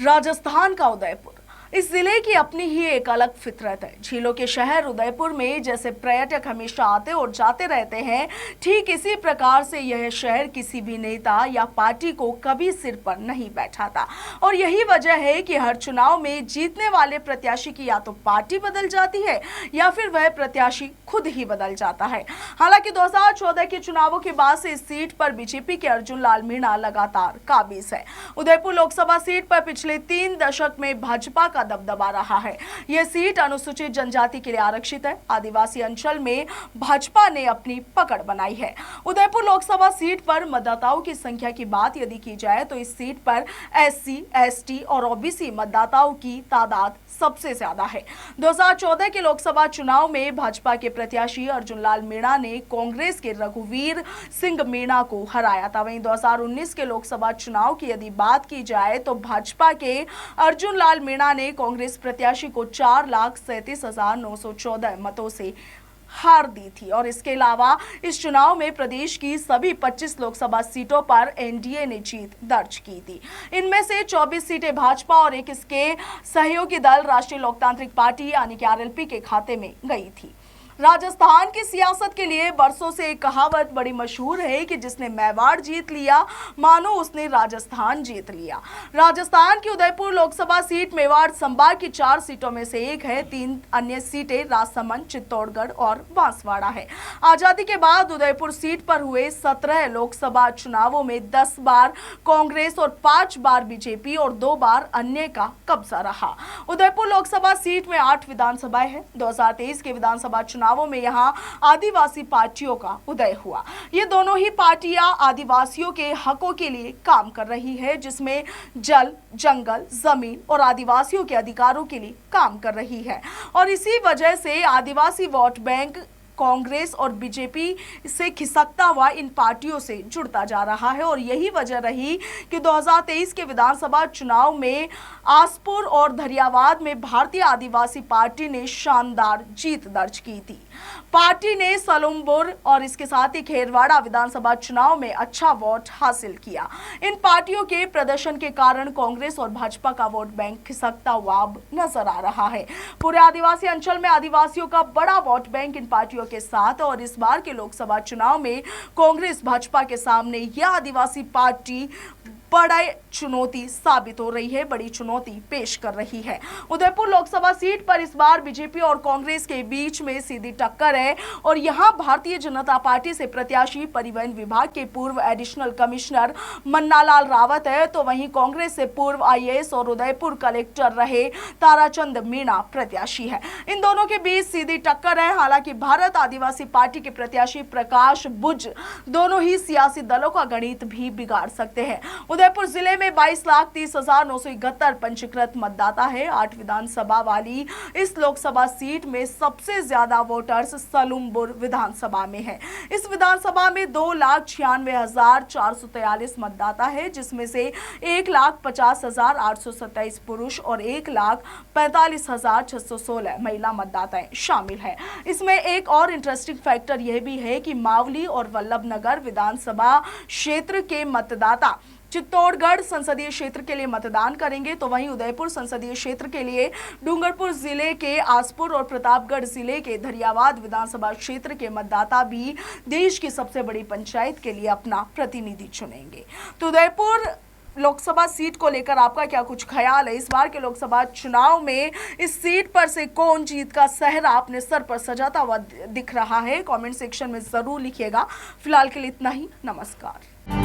राजस्थान का उदयपुर इस जिले की अपनी ही एक अलग फितरत है। झीलों के शहर उदयपुर में जैसे पर्यटक हमेशा आते और जाते रहते हैं, ठीक इसी प्रकार से यह शहर किसी भी नेता या पार्टी को कभी सिर पर नहीं बैठाता। और यही वजह है कि हर चुनाव में जीतने वाले प्रत्याशी की या तो पार्टी बदल जाती है या फिर वह प्रत्याशी खुद ही बदल जाता है। हालांकि 2014 के चुनावों के बाद से इस सीट पर बीजेपी के अर्जुन लाल मीणा लगातार काबिज है। उदयपुर लोकसभा सीट पर पिछले 3 दशक में भाजपा का दबदबा रहा है। यह सीट अनुसूचित जनजाति के लिए आरक्षित है। आदिवासी अंचल में भाजपा ने अपनी पकड़ बनाई है। उदयपुर लोकसभा सीट पर मतदाताओं की संख्या की बात यदि की जाए तो इस सीट पर SC, ST और OBC मतदाताओं की तादाद सबसे ज्यादा है। 2014 के लोकसभा चुनाव में भाजपा के प्रत्याशी अर्जुन लाल मीणा ने कांग्रेस के रघुवीर सिंह मीणा को हराया था। वहीं 2019 के लोकसभा चुनाव की यदि बात की जाए तो भाजपा के अर्जुन लाल मीणा ने कांग्रेस प्रत्याशी को 4,37,914 मतों से हार दी थी। और इसके अलावा इस चुनाव में प्रदेश की सभी 25 लोकसभा सीटों पर NDA ने जीत दर्ज की थी। इनमें से 24 सीटें भाजपा और एक इसके सहयोगी दल राष्ट्रीय लोकतांत्रिक पार्टी यानी कि RLP के खाते में गई थी। राजस्थान की सियासत के लिए बरसों से एक कहावत बड़ी मशहूर है कि जिसने मेवाड़ जीत लिया मानो उसने राजस्थान जीत लिया। राजस्थान की उदयपुर लोकसभा सीट मेवाड़ संभाग की 4 सीटों में से एक है। 3 अन्य सीटें राजसमंद, चित्तौड़गढ़ और बांसवाड़ा है। आजादी के बाद उदयपुर सीट पर हुए 17 लोकसभा चुनावों में 10 बार कांग्रेस और 5 बार बीजेपी और 2 बार अन्य का कब्जा रहा। उदयपुर लोकसभा सीट में 8 विधानसभाएं हैं। 2023 के विधानसभा चुनावों में यहां आदिवासी पार्टियों का उदय हुआ। ये दोनों ही पार्टियां आदिवासियों के हकों के लिए काम कर रही है, जिसमें जल, जंगल, जमीन और आदिवासियों के अधिकारों के लिए काम कर रही है। और इसी वजह से आदिवासी वोट बैंक कांग्रेस और बीजेपी से खिसकता हुआ इन पार्टियों से जुड़ता जा रहा है। और यही वजह रही कि 2023 के विधानसभा चुनाव में आसपुर और धरियावाद में भारतीय आदिवासी पार्टी ने शानदार जीत दर्ज की थी। पार्टी ने सलुमपुर और इसके साथ ही खेरवाड़ा विधानसभा चुनाव में अच्छा वोट हासिल किया। इन पार्टियों के प्रदर्शन के कारण कांग्रेस और भाजपा का वोट बैंक खिसकता हुआ अब नजर आ रहा है। पूरे आदिवासी अंचल में आदिवासियों का बड़ा वोट बैंक इन पार्टियों के साथ। और इस बार के लोकसभा चुनाव में कांग्रेस भाजपा के सामने यह आदिवासी पार्टी बड़ी चुनौती साबित हो रही है, बड़ी चुनौती पेश कर रही है। उदयपुर लोकसभा सीट पर इस बार बीजेपी और कांग्रेस के बीच में सीधी टक्कर है। और यहां भारतीय जनता पार्टी से प्रत्याशी परिवहन विभाग के पूर्व एडिशनल कमिश्नर मन्नालाल रावत है, तो वहीं कांग्रेस से पूर्व IAS और उदयपुर कलेक्टर रहे ताराचंद मीणा प्रत्याशी है। इन दोनों के बीच सीधी टक्कर है। हालांकि भारत आदिवासी पार्टी के प्रत्याशी प्रकाश बुज दोनों ही सियासी दलों का गणित भी बिगाड़ सकते हैं। उदयपुर जिले में 22,30,971 पंजीकृत मतदाता है। 8 विधानसभा वाली इस लोकसभा सीट में सबसे ज्यादा वोटर्स सलुमपुर विधानसभा में है। इस विधानसभा में 2,96,443 मतदाता है, जिसमें से 1,50,827 पुरुष और 1,45,616 महिला मतदाताएं शामिल है। इसमें एक और इंटरेस्टिंग फैक्टर यह भी है कि मावली और वल्लभनगर विधानसभा क्षेत्र के मतदाता चित्तौड़गढ़ संसदीय क्षेत्र के लिए मतदान करेंगे, तो वहीं उदयपुर संसदीय क्षेत्र के लिए डूंगरपुर जिले के आसपुर और प्रतापगढ़ जिले के धरियावाद विधानसभा क्षेत्र के मतदाता भी देश की सबसे बड़ी पंचायत के लिए अपना प्रतिनिधि चुनेंगे। तो उदयपुर लोकसभा सीट को लेकर आपका क्या कुछ ख्याल है? इस बार के लोकसभा चुनाव में इस सीट पर से कौन जीत का सहरा अपने सर पर सजाता हुआ दिख रहा है? कमेंट सेक्शन में जरूर लिखिएगा। फिलहाल के लिए इतना ही। नमस्कार।